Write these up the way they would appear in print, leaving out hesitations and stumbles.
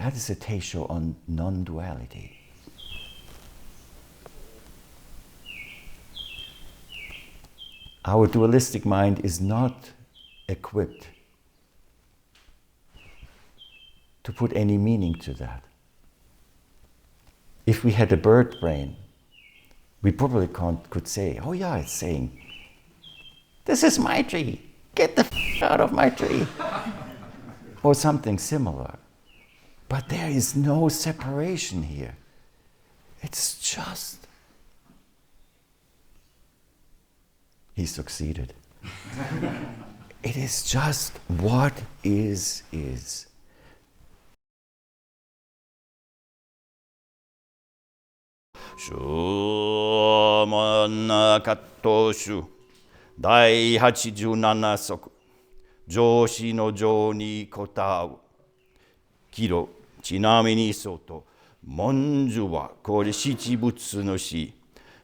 That is a teisho on non-duality. Our dualistic mind is not equipped to put any meaning to that. If we had a bird brain, we probably could say, oh yeah, it's saying, this is my tree, get the out of my tree. Or something similar. But there is no separation here. It's just. He succeeded. It is just what is. Shumana Katoshu Dai 87 足 Joshi no jo ni kotau Kiro ちなみにそうと文殊はこれ七仏の死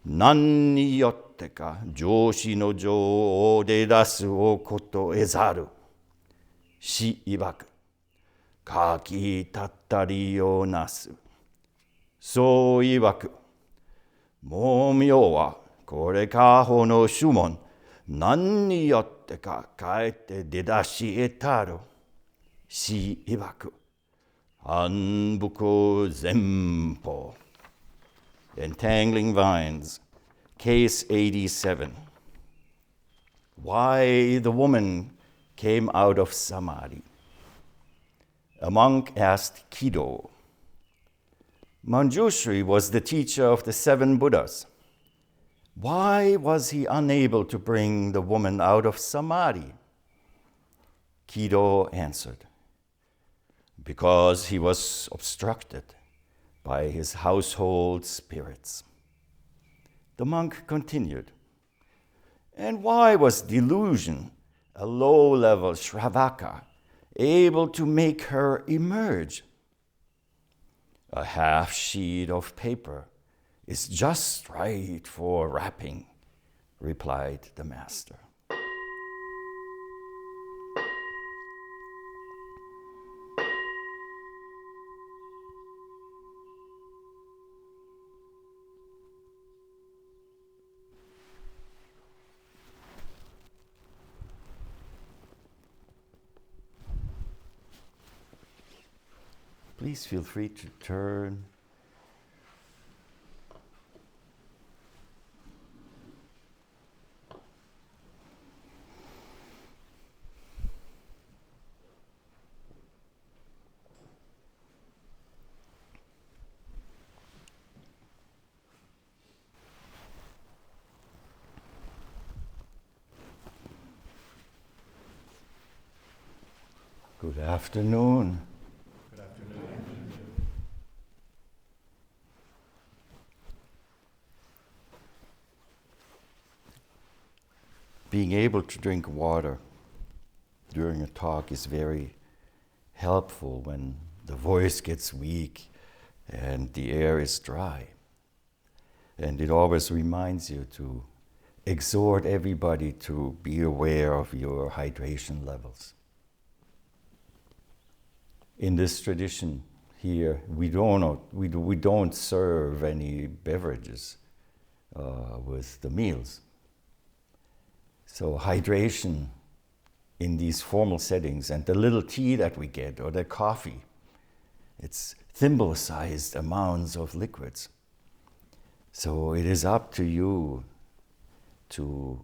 何によってか上司の情を出だすをこと得ざる死曰く書き立ったりをなすそう曰くもう妙はこれかほの主文何によってかかえって出だし得たる死曰く安福前法 Entangling Vines Case 87 Why the woman came out of Samadhi. A monk asked Kido. Manjushri was the teacher of the 7 Buddhas. Why was he unable to bring the woman out of Samadhi? Kido answered, because he was obstructed by his household spirits. The monk continued, and why was delusion, a low-level Shravaka, able to make her emerge? A half sheet of paper is just right for wrapping, replied the master. Please feel free to turn. Good afternoon. Being able to drink water during a talk is very helpful when the voice gets weak and the air is dry. And it always reminds you to exhort everybody to be aware of your hydration levels. In this tradition here, we don't serve any beverages with the meals. So hydration in these formal settings and the little tea that we get or the coffee, it's thimble-sized amounts of liquids. So it is up to you to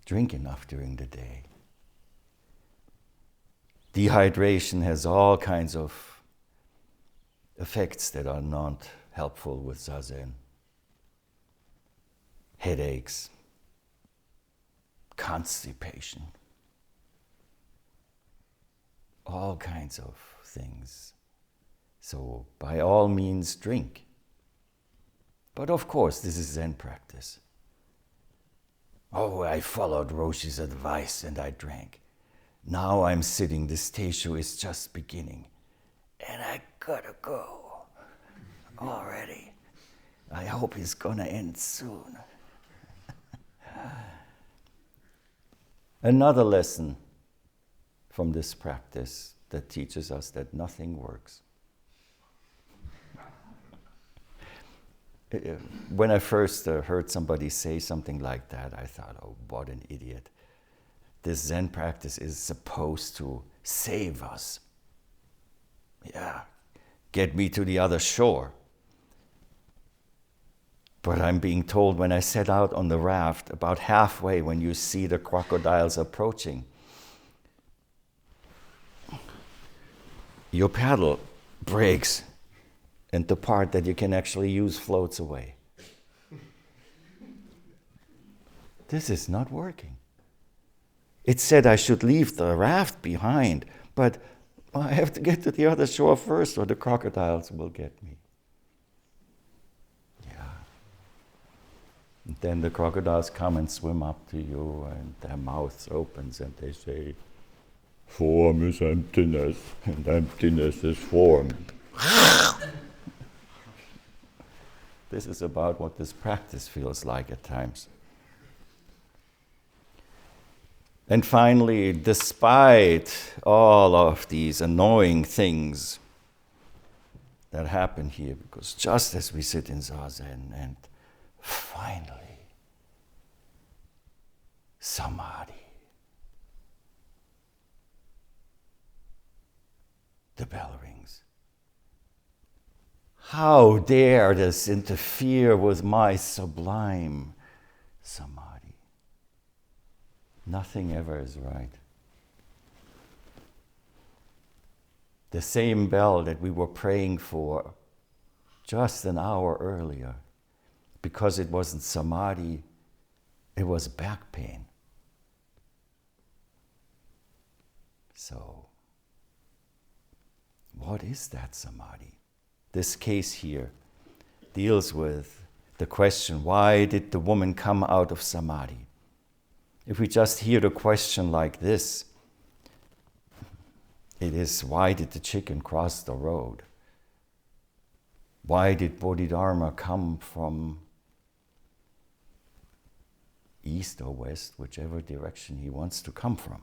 drink enough during the day. Dehydration has all kinds of effects that are not helpful with Zazen. Headaches, constipation, all kinds of things. So by all means drink. But of course this is Zen practice. Oh, I followed Roshi's advice and I drank. Now I'm sitting, this teisho is just beginning. And I gotta go already. I hope it's gonna end soon. Another lesson from this practice that teaches us that nothing works. When I first heard somebody say something like that, I thought, oh, what an idiot. This Zen practice is supposed to save us. Yeah, get me to the other shore. But I'm being told when I set out on the raft, about halfway when you see the crocodiles approaching, your paddle breaks and the part that you can actually use floats away. This is not working. It said I should leave the raft behind, but I have to get to the other shore first or the crocodiles will get me. Yeah. And then the crocodiles come and swim up to you and their mouth opens and they say, form is emptiness and emptiness is form. This is about what this practice feels like at times. And finally, despite all of these annoying things that happen here, because just as we sit in Zazen and finally, Samadhi, the bell rings. How dare this interfere with my sublime Samadhi? Nothing ever is right. The same bell that we were praying for just an hour earlier, because it wasn't Samadhi, it was back pain. So, what is that Samadhi? This case here deals with the question, why did the woman come out of Samadhi? If we just hear the question like this, it is, why did the chicken cross the road? Why did Bodhidharma come from east or west, whichever direction he wants to come from?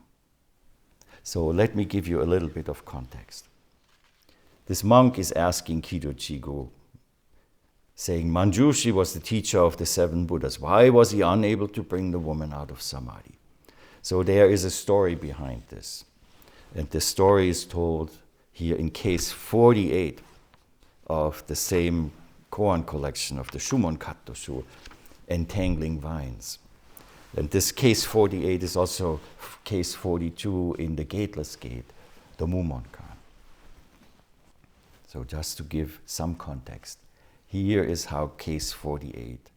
So let me give you a little bit of context. This monk is asking Kido-Chigo, saying, Manjushri was the teacher of the 7 Buddhas. Why was he unable to bring the woman out of Samadhi? So there is a story behind this. And the story is told here in case 48 of the same koan collection of the Shumon Kattoshu, Entangling Vines. And this case 48 is also case 42 in the Gateless Gate, the Mumonkan. So just to give some context, here is how case 48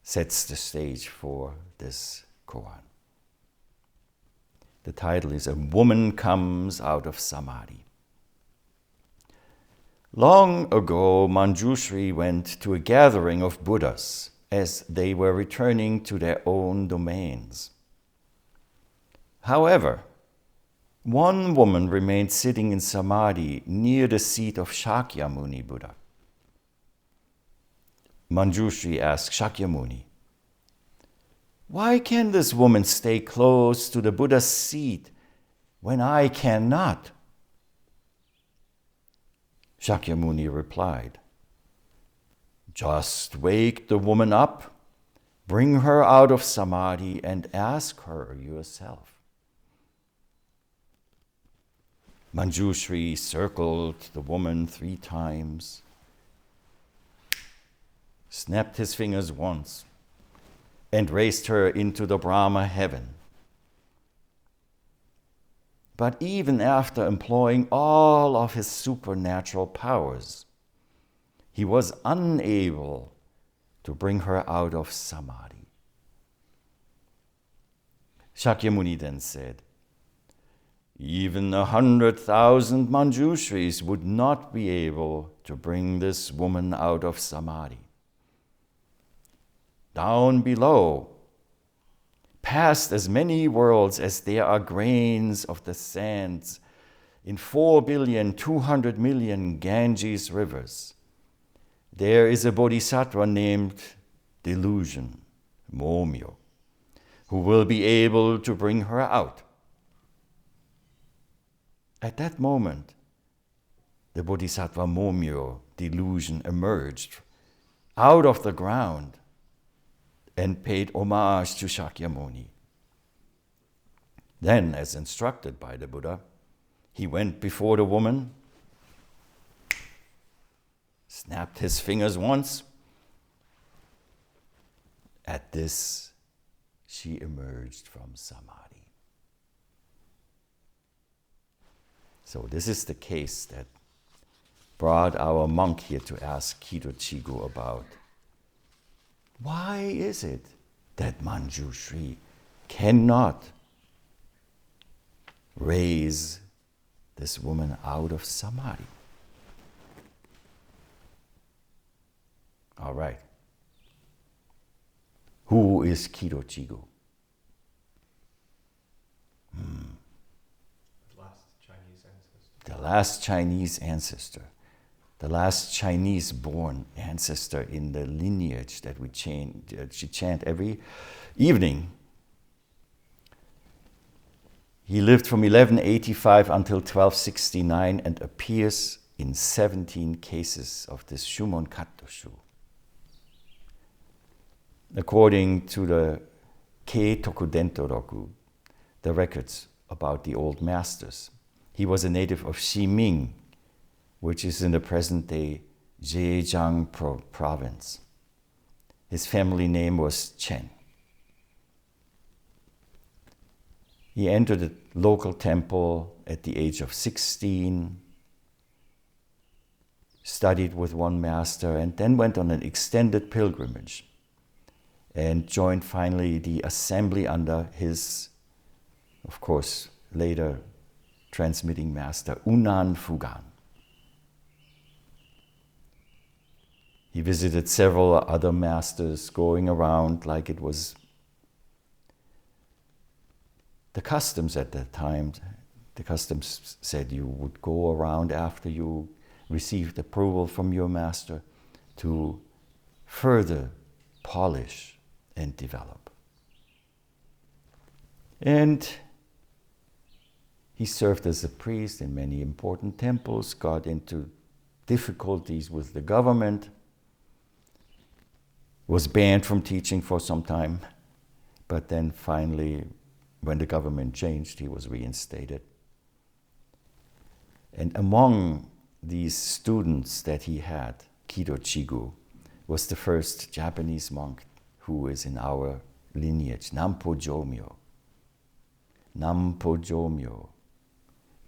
sets the stage for this koan. The title is A Woman Comes Out of Samadhi. Long ago, Manjushri went to a gathering of Buddhas as they were returning to their own domains. However, one woman remained sitting in Samadhi near the seat of Shakyamuni Buddha. Manjushri asked Shakyamuni, why can this woman stay close to the Buddha's seat when I cannot? Shakyamuni replied, just wake the woman up, bring her out of Samadhi, and ask her yourself. Manjushri circled the woman 3 times, snapped his fingers once, and raised her into the Brahma heaven. But even after employing all of his supernatural powers, he was unable to bring her out of Samadhi. Shakyamuni then said, even 100,000 Manjushris would not be able to bring this woman out of Samadhi. Down below, past as many worlds as there are grains of the sands in 4,200,000,000 Ganges rivers, there is a bodhisattva named Delusion, Momyo, who will be able to bring her out. At that moment, the bodhisattva Momyo, Delusion, emerged out of the ground and paid homage to Shakyamuni. Then, as instructed by the Buddha, he went before the woman, snapped his fingers once. At this, she emerged from Samadhi. So this is the case that brought our monk here to ask Kido Chigo about. Why is it that Manjushri cannot raise this woman out of Samadhi? All right. Who is Kido Chigo? The last Chinese ancestor. The last Chinese ancestor. The last Chinese-born ancestor in the lineage that we chant every evening. He lived from 1185 until 1269 and appears in 17 cases of this Shumon Kattoshu. According to the Kei Tokudento Roku, the records about the old masters, he was a native of Ximing, which is in the present-day Zhejiang province. His family name was Chen. He entered a local temple at the age of 16, studied with one master, and then went on an extended pilgrimage and joined finally the assembly under his, of course, later transmitting master, Unan Fugan. He visited several other masters, going around like it was the customs at that time. The customs said you would go around after you received approval from your master to further polish and develop. And he served as a priest in many important temples, got into difficulties with the government, was banned from teaching for some time, but then finally, when the government changed, he was reinstated. And among these students that he had, Kido Chigo was the first Japanese monk who is in our lineage, Nampo Jomyo. Nampo Jomyo,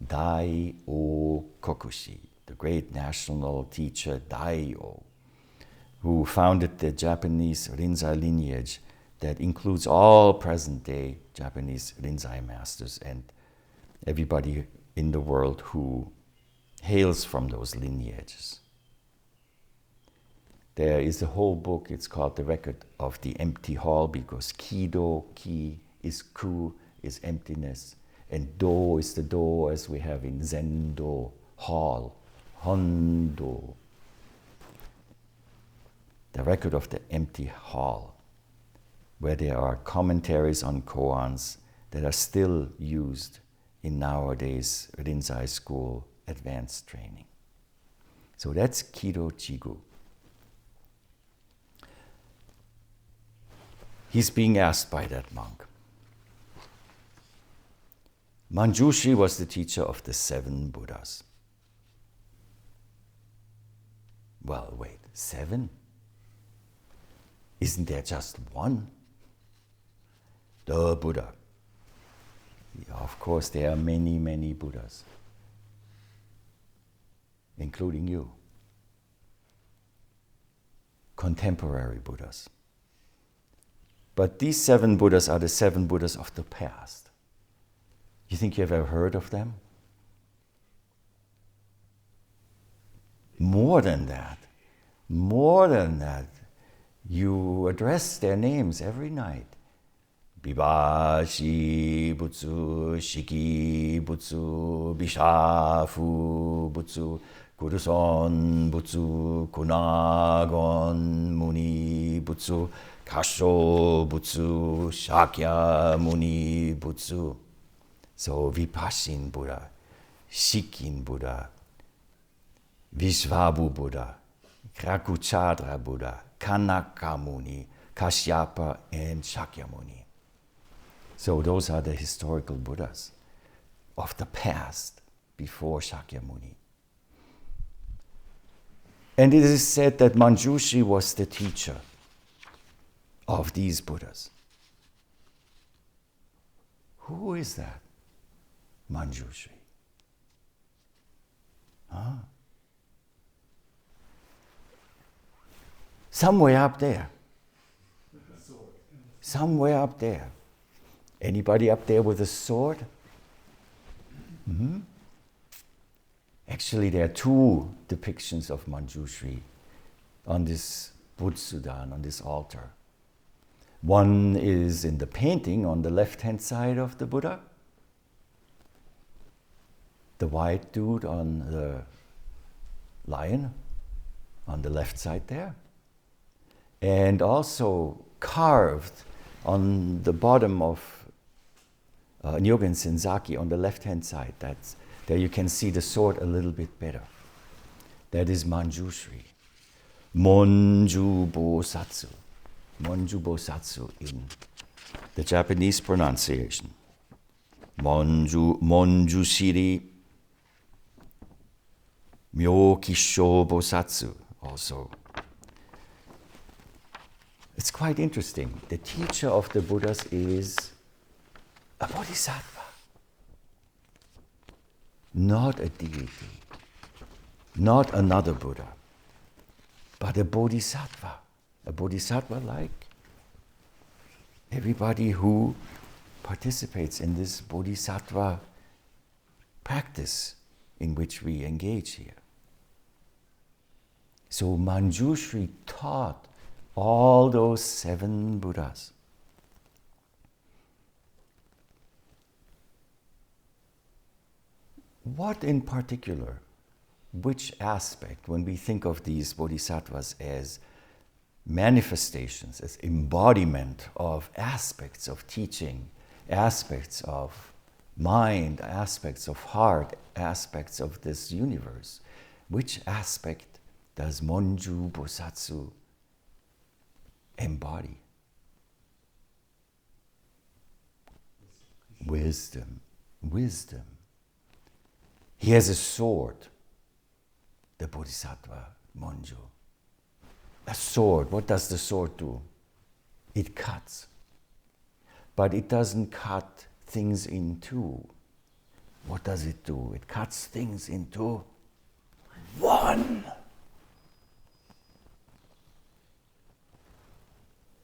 Dai-o Kokushi, the great national teacher Dai-o, who founded the Japanese Rinzai lineage that includes all present-day Japanese Rinzai masters and everybody in the world who hails from those lineages. There is a whole book, it's called The Record of the Empty Hall, because Kido, Ki is ku, is emptiness, and Do is the door as we have in Zendo, hall, Hondo. The Record of the Empty Hall, where there are commentaries on koans that are still used in nowadays Rinzai school advanced training. So that's Kido Chigo. He's being asked by that monk. Manjushri was the teacher of the 7 Buddhas. Well, wait, 7? Isn't there just one? The Buddha. Yeah, of course, there are many, many Buddhas, including you. Contemporary Buddhas. But these 7 Buddhas are the 7 Buddhas of the past. You think you've ever heard of them? More than that. More than that. You address their names every night. Bibashi Butsu, Shiki Butsu, Bishafu Butsu, Kuruson Butsu, Kunagon Muni Butsu, Kasho Butsu, Shakya Muni Butsu. So Vipassin Buddha, Shikin Buddha, Vishvabu Buddha, Krakuchadra Buddha, Kanaka Muni, Kashyapa, and Shakyamuni. So those are the historical Buddhas of the past before Shakyamuni. And it is said that Manjushri was the teacher of these Buddhas. Who is that? Manjushri. Huh? Somewhere up there. Somewhere up there. Anybody up there with a sword? Mm-hmm. Actually, there are two depictions of Manjushri on this Butsudan, on this altar. One is in the painting on the left-hand side of the Buddha. The white dude on the lion on the left side there. And also carved on the bottom of Nyogen Senzaki on the left-hand side. There you can see the sword a little bit better. That is Manjushri. Monju Bosatsu. Monju Bosatsu in the Japanese pronunciation. Monju Shiri Myokisho Bosatsu also. It's quite interesting. The teacher of the Buddhas is a bodhisattva, not a deity, not another Buddha, but a bodhisattva. A bodhisattva like everybody who participates in this bodhisattva practice in which we engage here. So Manjushri taught all those 7 Buddhas. What in particular, which aspect, when we think of these bodhisattvas as manifestations, as embodiment of aspects of teaching, aspects of mind, aspects of heart, aspects of this universe, which aspect does Monju Bosatsu embody? Wisdom. Wisdom. He has a sword, the Bodhisattva Monju. A sword, what does the sword do? It cuts. But it doesn't cut things in two. What does it do? It cuts things into one.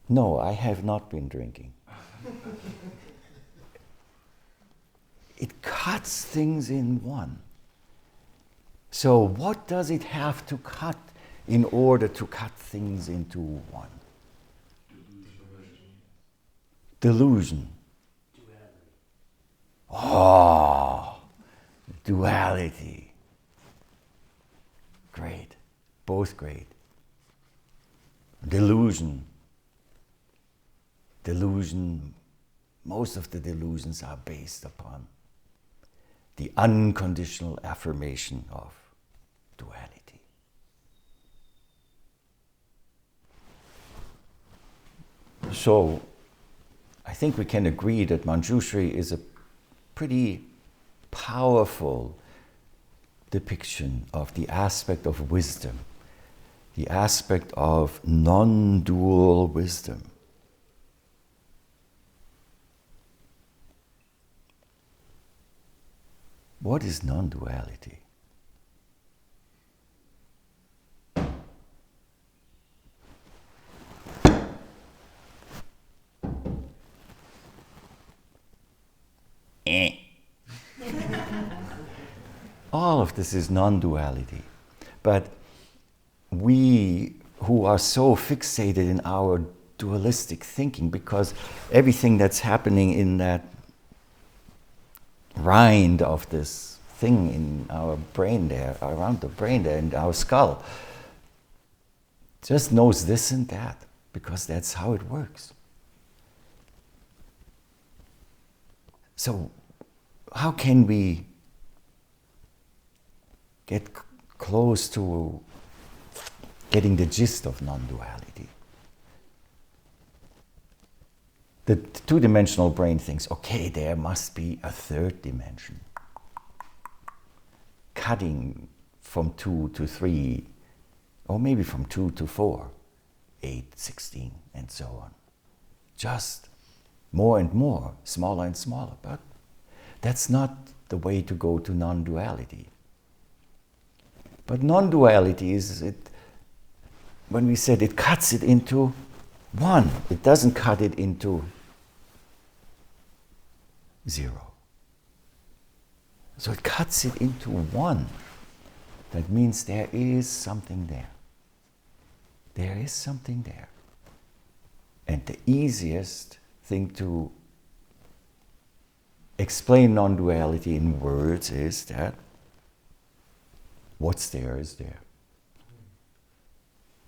No, I have not been drinking. It cuts things in one. So what does it have to cut in order to cut things into one? Delusion. Oh, duality. Great. Both great. Delusion. Delusion, most of the delusions are based upon the unconditional affirmation of duality. So, I think we can agree that Manjushri is a pretty powerful depiction of the aspect of wisdom, the aspect of non-dual wisdom. What is non-duality? All of this is non-duality. But we who are so fixated in our dualistic thinking, because everything that's happening in that rind of this thing in our brain there, around the brain there, in our skull, just knows this and that, because that's how it works. So, how can we get close to getting the gist of non-duality. The two-dimensional brain thinks, okay, there must be a third dimension. Cutting from 2 to 3, or maybe from 2 to 4, 8, 16, and so on. Just more and more, smaller and smaller. But that's not the way to go to non-duality. But non-duality is, when we said it cuts it into one, it doesn't cut it into 0. So it cuts it into one. That means there is something there. There is something there. And the easiest thing to explain non-duality in words is that what's there is there.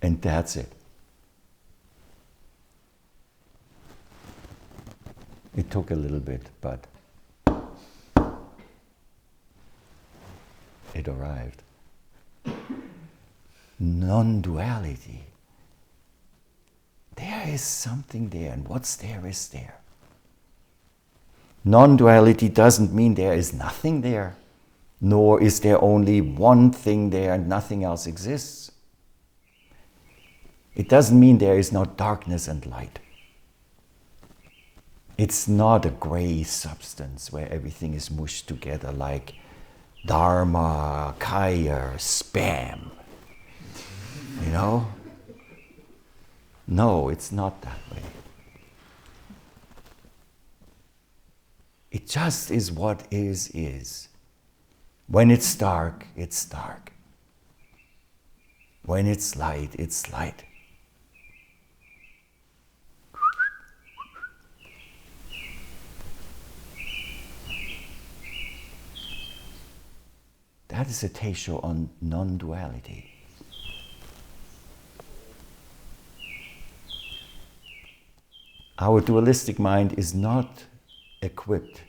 And that's it. It took a little bit, but it arrived. Non-duality. There is something there, and what's there is there. Non-duality doesn't mean there is nothing there, nor is there only one thing there and nothing else exists. It doesn't mean there is no darkness and light. It's not a gray substance where everything is mushed together like dharma, kaya, spam. You know? No, it's not that way. It just is what is. When it's dark, it's dark. When it's light, it's light. That is a teisho on non-duality. Our dualistic mind is not equipped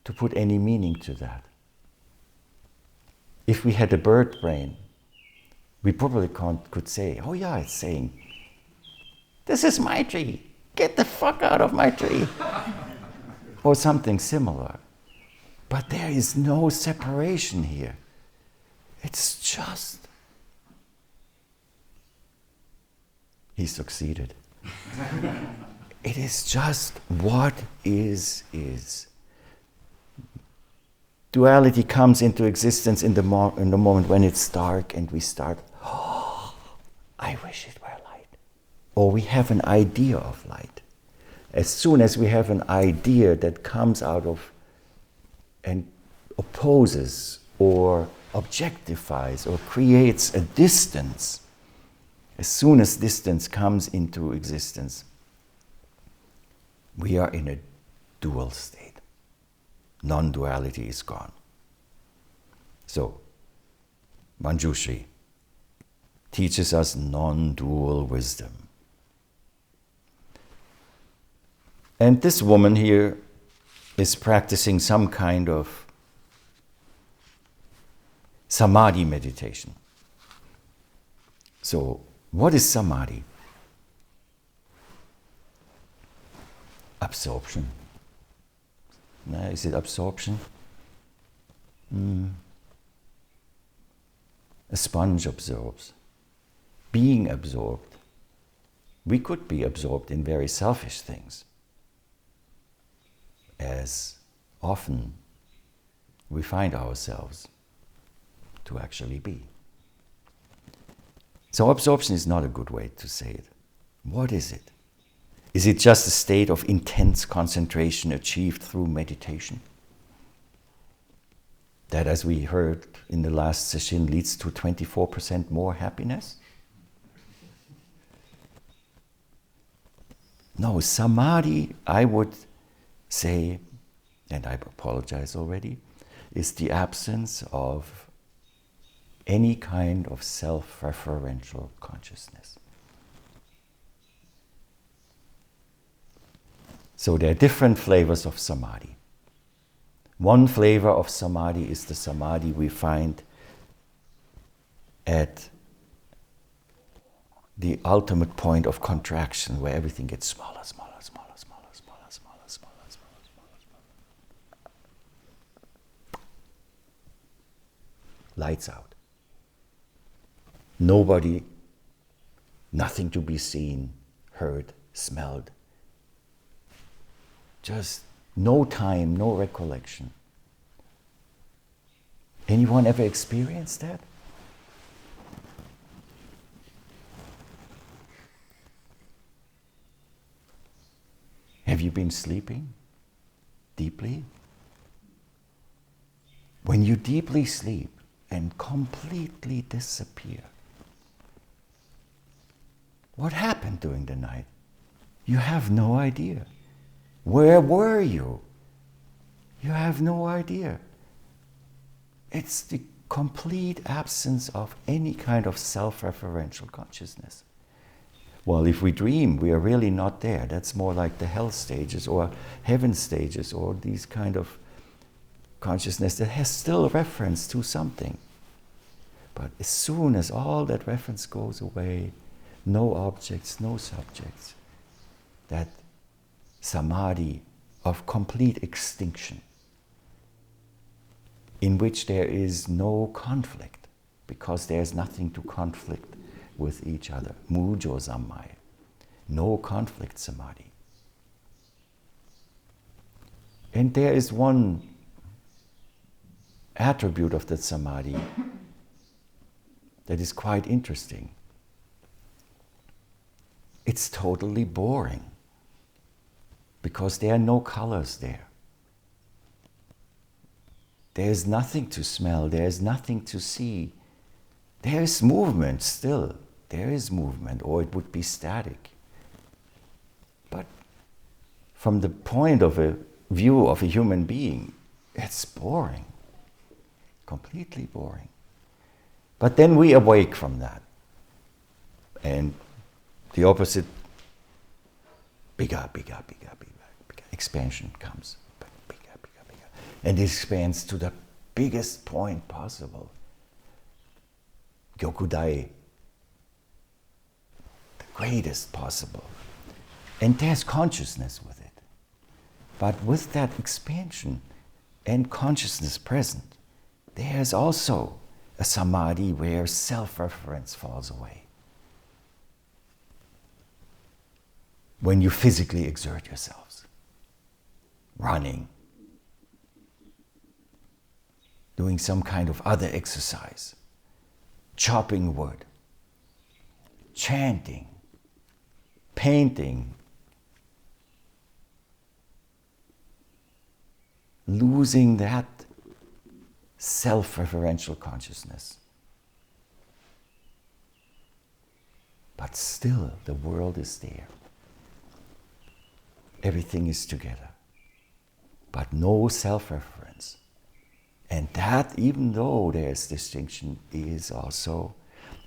to put any meaning to that. If we had a bird brain, we probably could say, oh yeah, it's saying, this is my tree, get the fuck out of my tree. Or something similar. But there is no separation here. It's just. He succeeded. It is just what is. Duality comes into existence in the moment when it's dark and we start, oh, I wish it were light. Or we have an idea of light. As soon as we have an idea that comes out of and opposes or objectifies or creates a distance, as soon as distance comes into existence, we are in a dual state. Non-duality is gone. So, Manjushri teaches us non-dual wisdom. And this woman here is practicing some kind of Samadhi meditation. So, what is Samadhi? Absorption. Is it absorption? A sponge absorbs. Being absorbed. We could be absorbed in very selfish things, as often we find ourselves to actually be. So absorption is not a good way to say it. What is it? Is it just a state of intense concentration achieved through meditation? That, as we heard in the last session, leads to 24% more happiness? No, Samadhi, I would say, and I apologize already, is the absence of any kind of self-referential consciousness. So there are different flavors of Samadhi. One flavor of Samadhi is the Samadhi we find at the ultimate point of contraction where everything gets smaller, smaller, smaller, smaller, smaller, smaller, smaller, smaller, smaller, smaller. Lights out. Nobody, nothing to be seen, heard, smelled. Just no time, no recollection. Anyone ever experienced that? Have you been sleeping deeply? When you deeply sleep and completely disappear, what happened during the night? You have no idea. Where were you? You have no idea. It's the complete absence of any kind of self-referential consciousness. Well, if we dream, we are really not there. That's more like the hell stages or heaven stages or these kind of consciousness that has still reference to something. But as soon as all that reference goes away, no objects, no subjects, that samadhi of complete extinction, in which there is no conflict, because there is nothing to conflict with each other. Mujo zammai. No conflict samadhi. And there is one attribute of that samadhi that is quite interesting. It's totally boring, because there are no colors there. There's nothing to smell, there's nothing to see. There is movement still. There is movement, or it would be static. But from the point of a view of a human being, it's boring. Completely boring. But then we awake from that. And the opposite, bigger, bigger, bigger, bigger, bigger. Expansion comes. Bigger, bigger, bigger. And it expands to the biggest point possible. Gyokudai, the greatest possible. And there's consciousness with it. But with that expansion and consciousness present, there's also a samadhi where self-reference falls away. When you physically exert yourselves, running, doing some kind of other exercise, chopping wood, chanting, painting, losing that self-referential consciousness. But still, the world is there. Everything is together, but no self-reference. And that, even though there's distinction, is also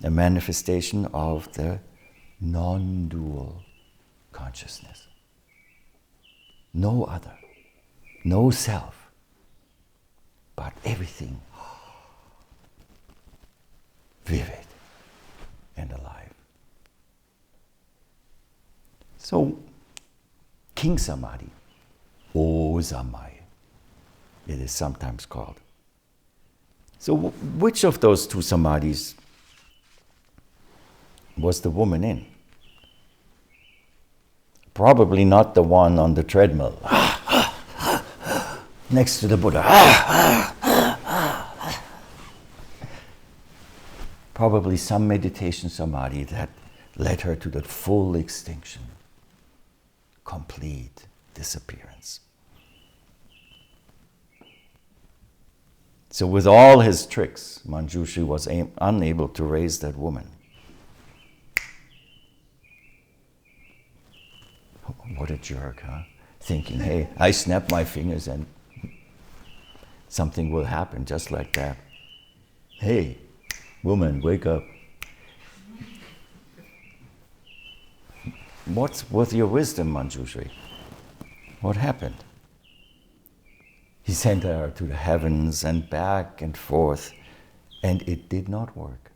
a manifestation of the non-dual consciousness. No other, no self, but everything vivid and alive. So, King Samadhi, O Zammai, it is sometimes called. So which of those two samadhis was the woman in? Probably not the one on the treadmill, next to the Buddha. Probably some meditation samadhi that led her to the full extinction, complete disappearance. So with all his tricks, Manjushri was unable to raise that woman. What a jerk, huh? Thinking, hey, I snap my fingers and something will happen just like that. Hey, woman, wake up. What's with your wisdom, Manjushri? What happened? He sent her to the heavens and back and forth, and it did not work.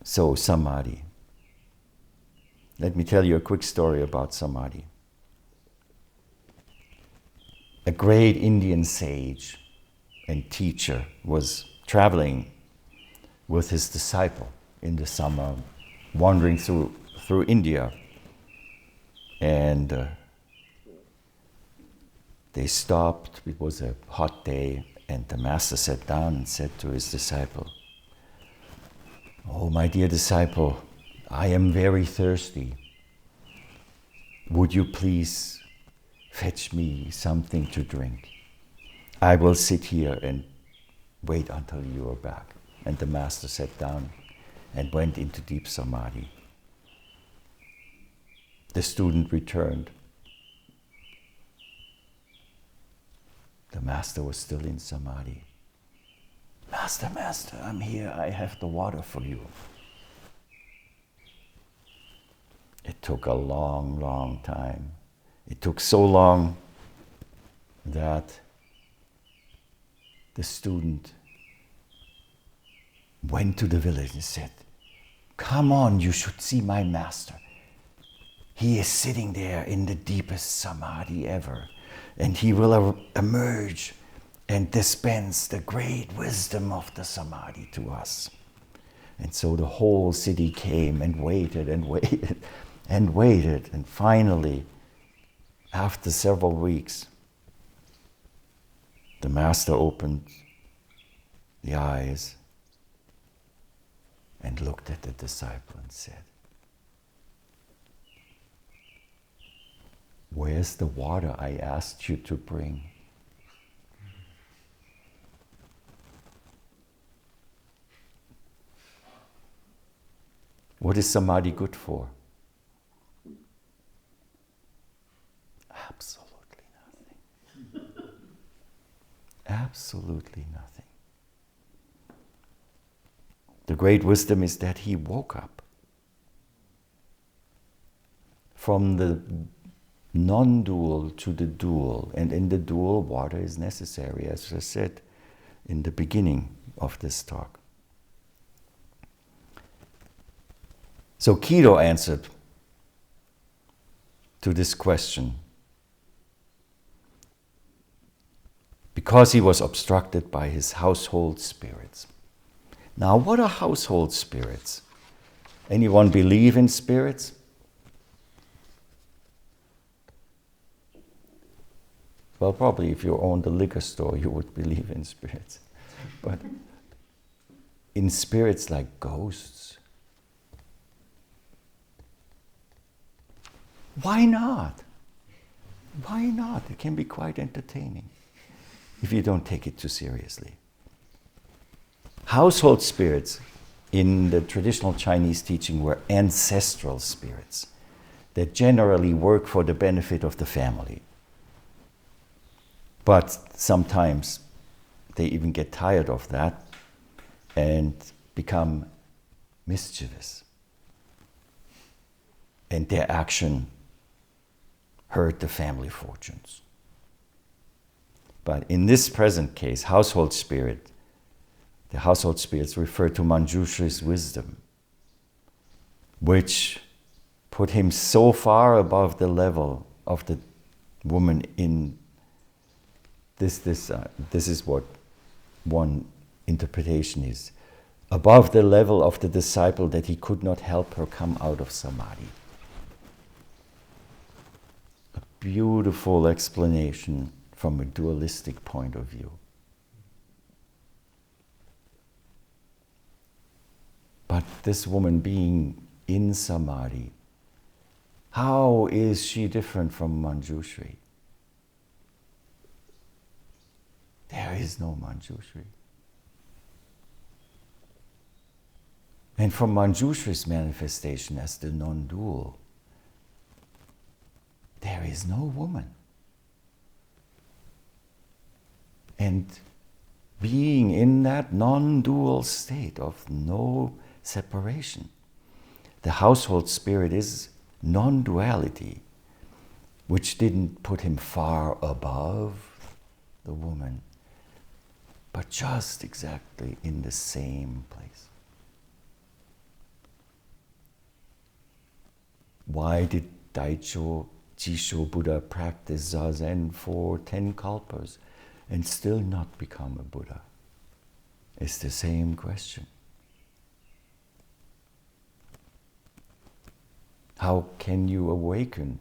So, Samadhi. Let me tell you a quick story about Samadhi. A great Indian sage and teacher was traveling with his disciple in the summer, wandering through India. And they stopped. It was a hot day, and the master sat down and said to his disciple, "Oh, my dear disciple, I am very thirsty. Would you please fetch me something to drink? I will sit here and wait until you are back." And the master sat down and went into deep samadhi. The student returned. The master was still in samadhi. "Master, master, I'm here. I have the water for you." It took a long, long time. It took so long that the student went to the village and said, "Come on, you should see my master. He is sitting there in the deepest samadhi ever, and he will emerge and dispense the great wisdom of the samadhi to us." And so the whole city came and waited and waited and waited, and finally, after several weeks, the master opened the eyes and looked at the disciple and said, "Where's the water I asked you to bring?" What is samadhi good for? Absolutely nothing. Absolutely nothing. The great wisdom is that he woke up from the non-dual to the dual, and in the dual, water is necessary, as I said in the beginning of this talk. So Kido answered to this question because he was obstructed by his household spirits. Now, what are household spirits? Anyone believe in spirits? Well, probably if you owned a liquor store, you would believe in spirits. But in spirits like ghosts, why not? Why not? It can be quite entertaining if you don't take it too seriously. Household spirits in the traditional Chinese teaching were ancestral spirits that generally work for the benefit of the family. But sometimes they even get tired of that and become mischievous. And their action hurt the family fortunes. But in this present case, household spirit, the household spirits refer to Manjushri's wisdom, which put him so far above the level of the woman in this is what one interpretation is, above the level of the disciple that he could not help her come out of samadhi. A beautiful explanation from a dualistic point of view. But this woman being in samadhi, how is she different from Manjushri? There is no Manjushri. And from Manjushri's manifestation as the non-dual, there is no woman. And being in that non-dual state of no separation, the household spirit is non-duality, which didn't put him far above the woman, but just exactly in the same place. Why did Daicho Jisho Buddha practice Zazen for 10 kalpas and still not become a Buddha? It's the same question. How can you awaken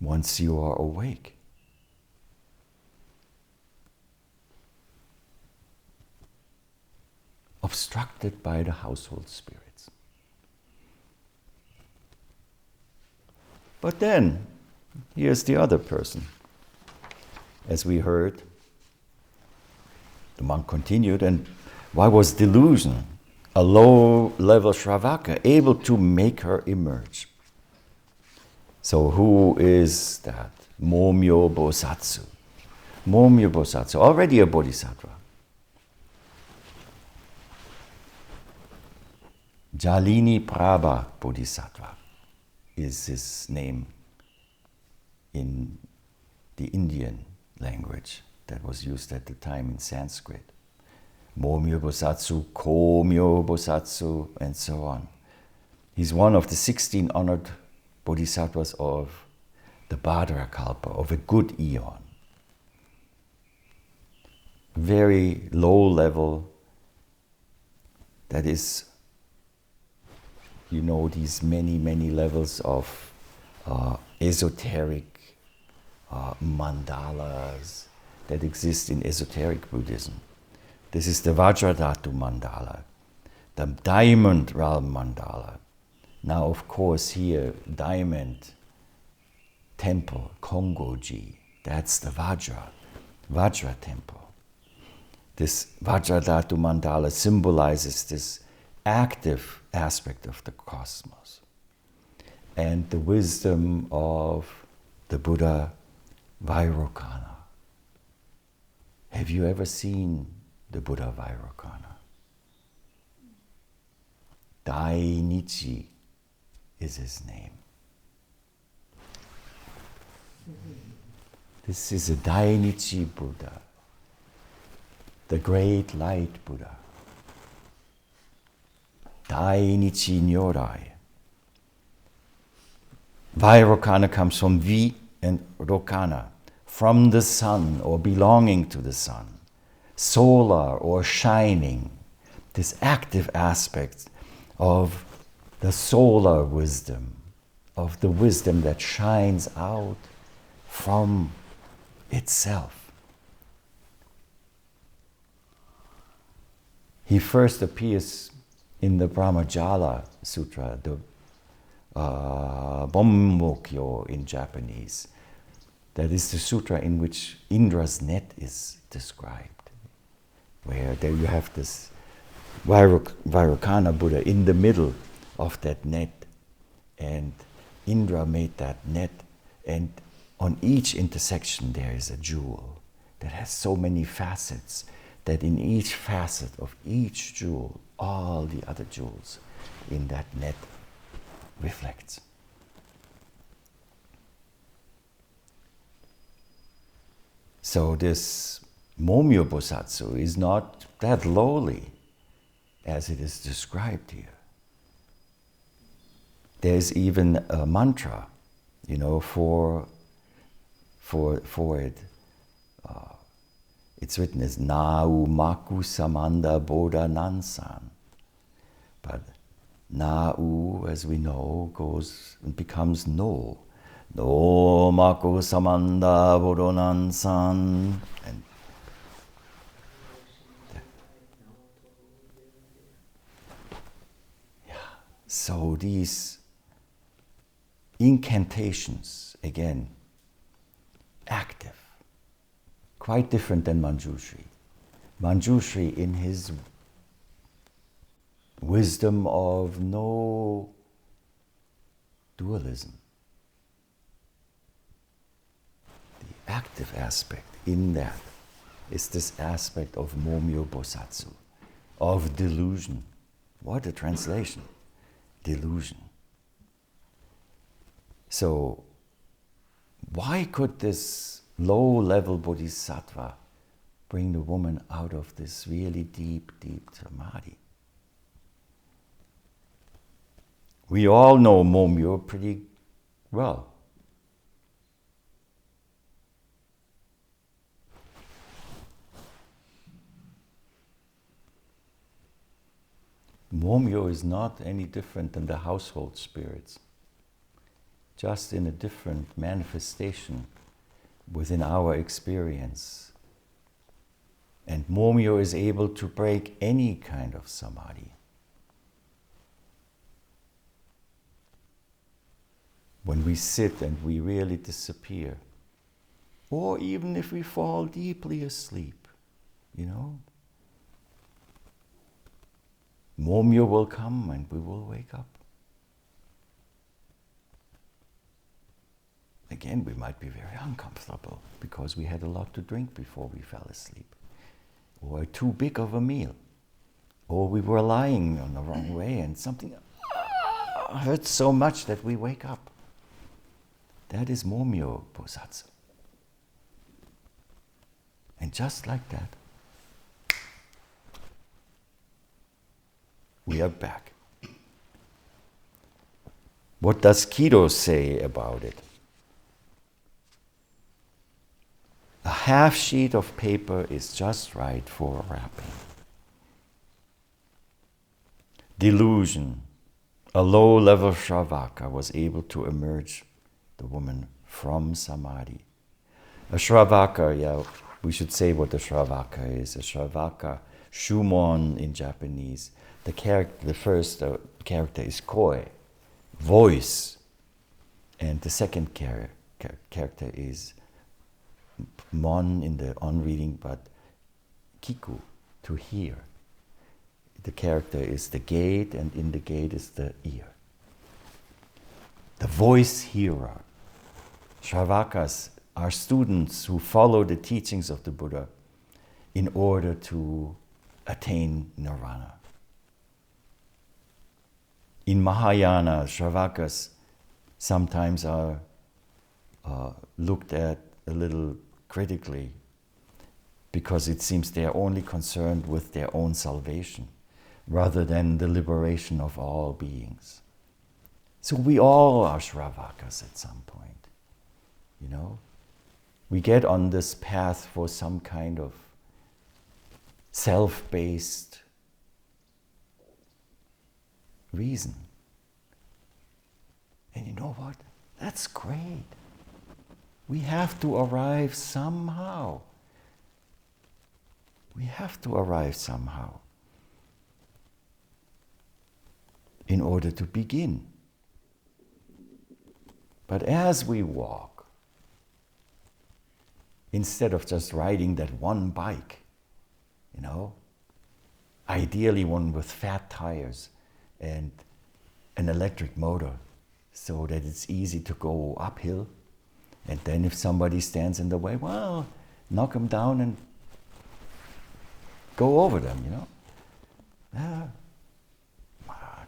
once you are awake? Obstructed by the household spirits. But then, here's the other person. As we heard, the monk continued, and why was delusion, a low-level Shravaka, able to make her emerge? So who is that? Momyo Bosatsu. Momyo Bosatsu, already a bodhisattva. Jalini Prabha Bodhisattva is his name in the Indian language that was used at the time in Sanskrit. Momyo Bosatsu, Komyo Bosatsu, and so on. He's one of the 16 honored bodhisattvas of the Bhadra Kalpa, of a good eon. Very low level, that is, you know, these many, many levels of esoteric mandalas that exist in esoteric Buddhism. This is the Vajradhatu mandala, the diamond realm mandala. Now, of course, here, diamond temple, Kongoji, that's the Vajra temple. This Vajradhatu mandala symbolizes this active aspect of the cosmos and the wisdom of the Buddha Vairocana. Have you ever seen the Buddha Vairocana? Dainichi is his name. This is a Dainichi Buddha, the great light Buddha. Dainichi Nyorai. Vairocana comes from Vi and Rokana, from the sun or belonging to the sun, solar or shining, this active aspect of the solar wisdom, of the wisdom that shines out from itself. He first appears in the Brahmajala Sutra, the Bommokyo in Japanese. That is the sutra in which Indra's net is described, where there you have this Vairocana Buddha in the middle of that net, and Indra made that net, and on each intersection there is a jewel that has so many facets that in each facet of each jewel, all the other jewels in that net reflects. So this Momyo Bosatsu is not that lowly as it is described here. There's even a mantra, you know, for it. It's written as Na'u Maku Samanda Bodha Nansan. But Na'u, as we know, goes and becomes No. No Maku Samanda Bodha Nansan. And yeah. So these incantations, again, active. Quite different than Manjushri. Manjushri, in his wisdom of no dualism, the active aspect in that is this aspect of Momyo Bosatsu, of delusion. What a translation! Delusion. So, why could this low-level bodhisattva bring the woman out of this really deep, deep samadhi? We all know Momyo pretty well. Momyo is not any different than the household spirits, just in a different manifestation within our experience. And Momyo is able to break any kind of samadhi. When we sit and we really disappear, or even if we fall deeply asleep, Momyo will come and we will wake up. Again, we might be very uncomfortable because we had a lot to drink before we fell asleep, or too big of a meal, or we were lying on the wrong way and something hurts so much that we wake up. That is Momyo Bosatsu. And just like that, we are back. What does Kido say about it? A half sheet of paper is just right for wrapping. Delusion. A low-level Shravaka was able to emerge, the woman, from Samadhi. A Shravaka, we should say what a Shravaka is. A Shravaka, Shumon in Japanese. The first character is koi, voice. And the second character is mon in the on reading, but kiku, to hear. The character is the gate, and in the gate is the ear. The voice hearer. Shravakas are students who follow the teachings of the Buddha in order to attain nirvana. In Mahayana, Shravakas sometimes are looked at a little critically because it seems they are only concerned with their own salvation rather than the liberation of all beings. So we all are Shravakas at some point, We get on this path for some kind of self-based reason. And you know what? That's great. We have to arrive somehow. We have to arrive somehow in order to begin. But as we walk, instead of just riding that one bike, ideally one with fat tires and an electric motor so that it's easy to go uphill. And then if somebody stands in the way, well, knock them down and go over them,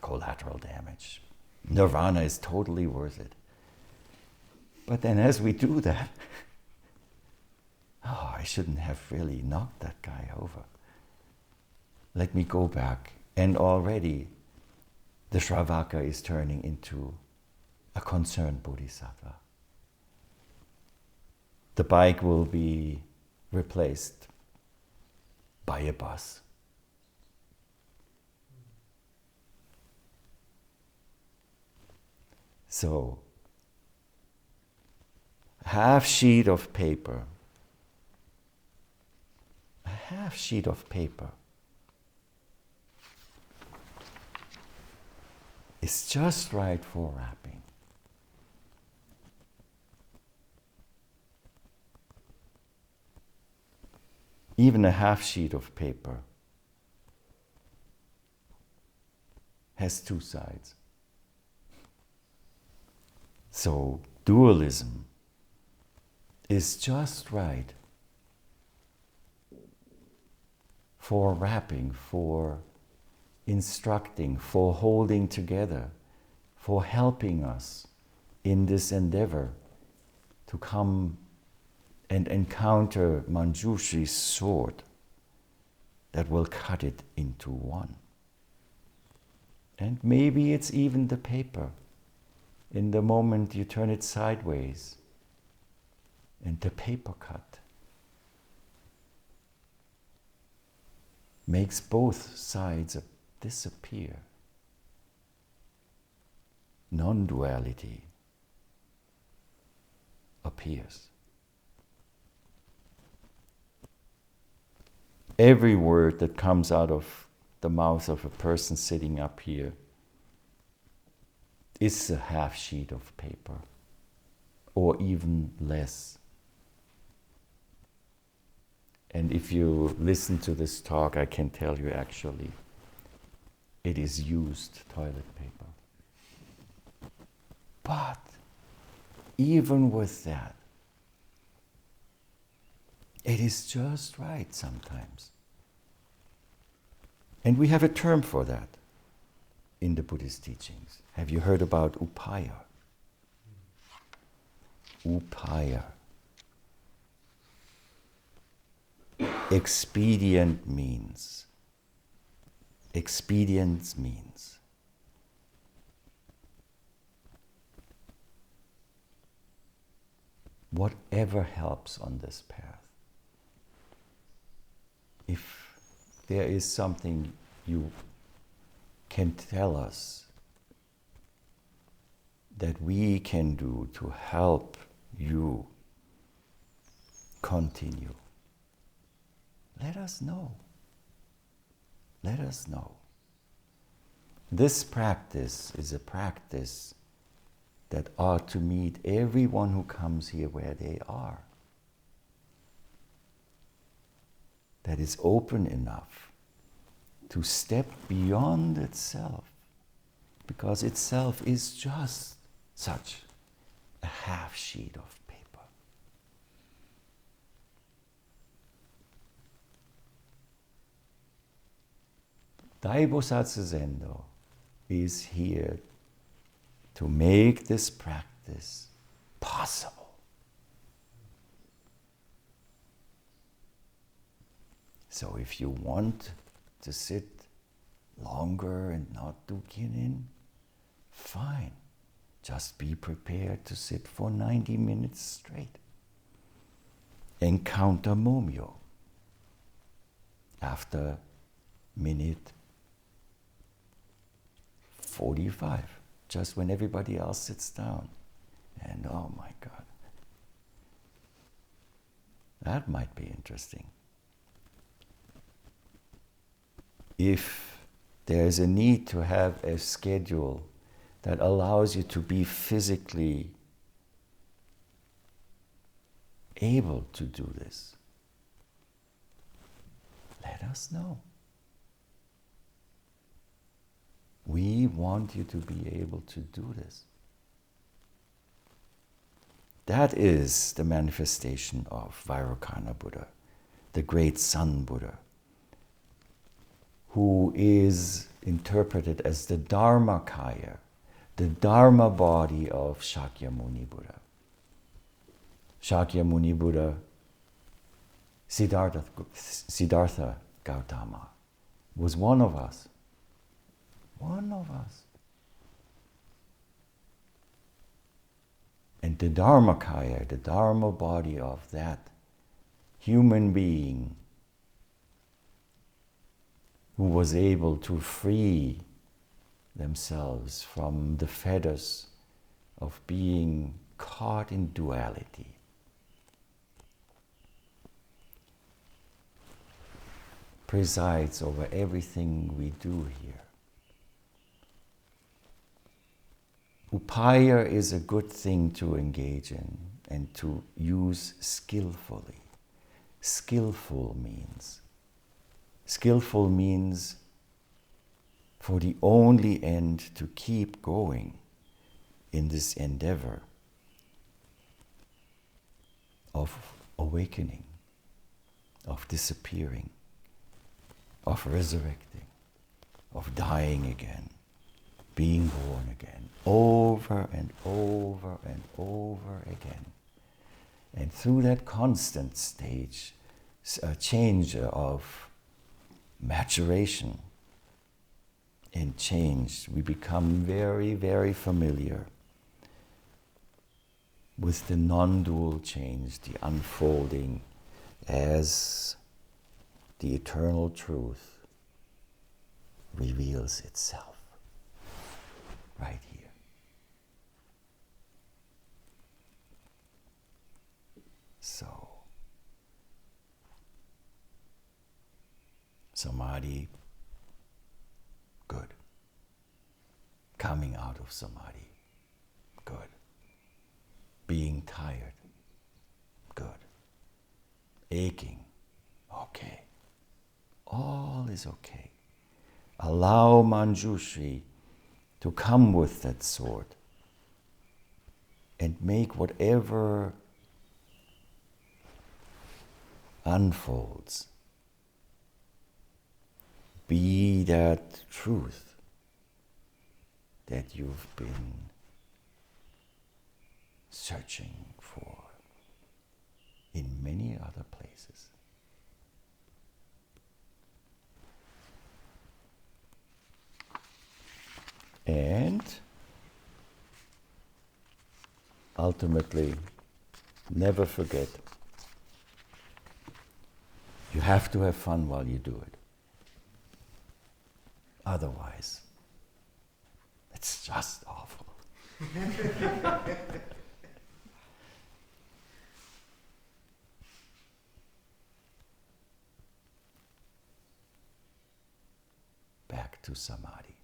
collateral damage. Nirvana is totally worth it. But then as we do that, I shouldn't have really knocked that guy over. Let me go back. And already the Shravaka is turning into a concerned bodhisattva. The bike will be replaced by a bus. So, a half sheet of paper is just right for wrapping. Even a half sheet of paper has two sides. So dualism is just right for wrapping, for instructing, for holding together, for helping us in this endeavor to come and encounter Manjushi's sword that will cut it into one. And maybe it's even the paper. In the moment you turn it sideways, and the paper cut makes both sides disappear. Non-duality appears. Every word that comes out of the mouth of a person sitting up here is a half sheet of paper, or even less. And if you listen to this talk, I can tell you actually, it is used toilet paper. But even with that, it is just right sometimes. And we have a term for that in the Buddhist teachings. Have you heard about upaya? Upaya. Expedient means. Expedience means. Whatever helps on this path. If there is something you can tell us that we can do to help you continue, let us know. Let us know. This practice is a practice that ought to meet everyone who comes here where they are. That is open enough to step beyond itself, because itself is just such a half sheet of paper. Daibosatsu Zendo is here to make this practice possible. So if you want to sit longer and not do Kinin, fine. Just be prepared to sit for 90 minutes straight. Encounter Momyo after minute 45, just when everybody else sits down. And oh my God, that might be interesting. If there is a need to have a schedule that allows you to be physically able to do this, let us know. We want you to be able to do this. That is the manifestation of Vairocana Buddha, the great Sun Buddha, who is interpreted as the Dharmakaya, the Dharma body of Shakyamuni Buddha. Shakyamuni Buddha, Siddhartha Gautama, was one of us. One of us. And the Dharmakaya, the Dharma body of that human being who was able to free themselves from the fetters of being caught in duality. Presides over everything we do here. Upaya is a good thing to engage in and to use skillfully. Skillful means for the only end to keep going in this endeavor of awakening, of disappearing, of resurrecting, of dying again, being born again, over and over and over again. And through that constant change of maturation, and change. We become very, very familiar with the non-dual change, the unfolding as the eternal truth reveals itself right here. So, Samadhi, good. Coming out of Samadhi, good. Being tired, good. Aching, okay. All is okay. Allow Manjushri to come with that sword and make whatever unfolds be that truth that you've been searching for in many other places. And ultimately, never forget, you have to have fun while you do it. Otherwise, it's just awful. Back to Samadhi.